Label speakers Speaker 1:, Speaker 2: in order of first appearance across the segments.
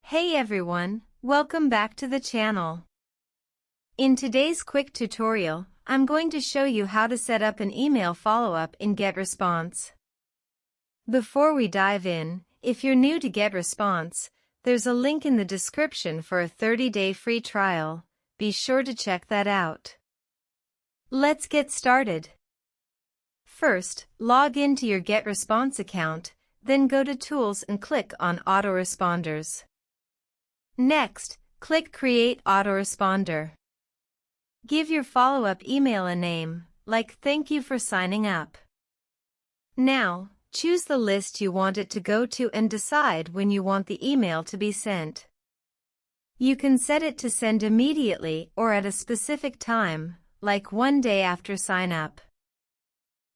Speaker 1: Hey everyone, welcome back to the channel. In today's quick tutorial, I'm going to show you how to set up an email follow-up in Getresponse. Before we dive in, if you're new to Getresponse, there's a link in the description for a 30-day free trial. Be sure to check that out. Let's get started. First, log into your Getresponse account, then go to Tools and click on Autoresponders. Next, click Create Autoresponder. Give your follow-up email a name, like "Thank you for signing up." Now, choose the list you want it to go to and decide when you want the email to be sent. You can set it to send immediately or at a specific time, like one day after sign up.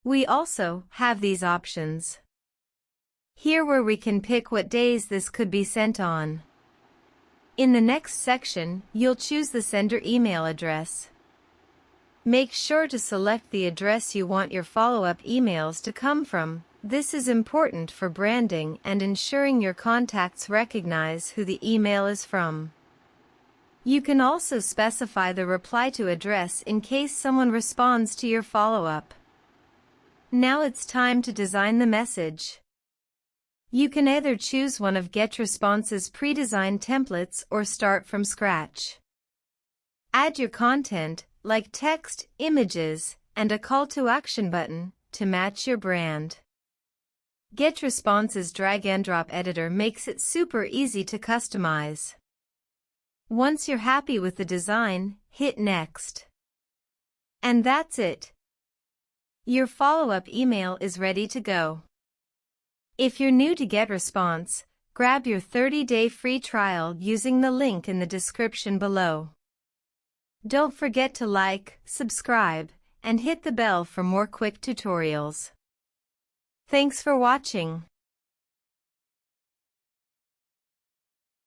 Speaker 1: We also have these options here where we can pick what days this could be sent on. In the next section, you'll choose the sender email address. Make sure to select the address you want your follow-up emails to come from. This is important for branding and ensuring your contacts recognize who the email is from. You can also specify the reply to address in case someone responds to your follow-up. Now it's time to design the message. You can either choose one of Getresponse's pre-designed templates or start from scratch. Add your content, like text, images, and a call to action button, to match your brand. Getresponse's drag-and-drop editor makes it super easy to customize. Once you're happy with the design, hit Next. And that's it. Your follow-up email is ready to go. If you're new to Getresponse, grab your 30-day free trial using the link in the description below. Don't forget to like, subscribe, and hit the bell for more quick tutorials. Thanks for watching.